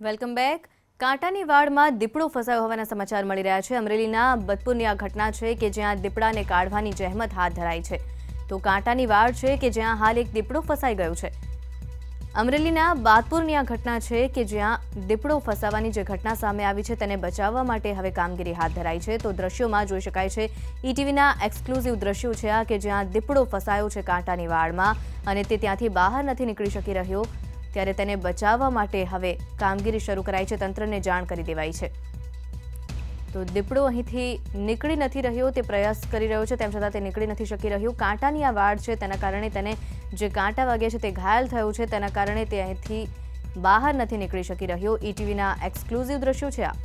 Welcome back. કાંટાની વાડમાં દીપડો ફસાયો હોવાના સમાચાર મળી રહ્યા છે। અમરેલીના બતપુરની આ ઘટના છે કે જ્યાં દીપડાને કાઢવાની જહેમત હાથ ધરાઈ છે। તો કાંટાની વાડ છે કે જ્યાં હાલ એક દીપડો ફસાઈ ગયો છે। અમરેલીના બાતપુરની આ ઘટના છે કે જ્યાં દીપડો ફસાવાની જે ઘટના સામે આવી છે તેને બચાવવા માટે હવે કામગીરી હાથ ધરાઈ છે। તો દ્રશ્યોમાં જોઈ શકાય છે ઈટીવીના એક્સક્લુઝિવ દ્રશ્યો છે આ કે જ્યાં દીપડો ફસાયો છે કાંટાની વાડમાં અને તે ત્યાંથી બહાર નથી નીકળી શકી રહ્યો। ત્યારે તેને બચાવવા માટે હવે કામગીરી શરૂ કરાઈ છે, તંત્રને જાણ કરી દેવાઈ છે। તો દીપડો અહીંથી નીકળી નથી રહ્યો, તે પ્રયાસ કરી રહ્યો છે, તેમ છતાં તે નીકળી નથી શકી રહ્યો। કાંટાની આ વાડ છે તેના કારણે તેને જે કાંટા વાગ્યા છે તે ઘાયલ થયો છે, તેના કારણે તે અહીંથી બહાર નથી નીકળી શકી રહ્યો। ઈટીવીના એક્સક્લુઝિવ દ્રશ્યો છે આ।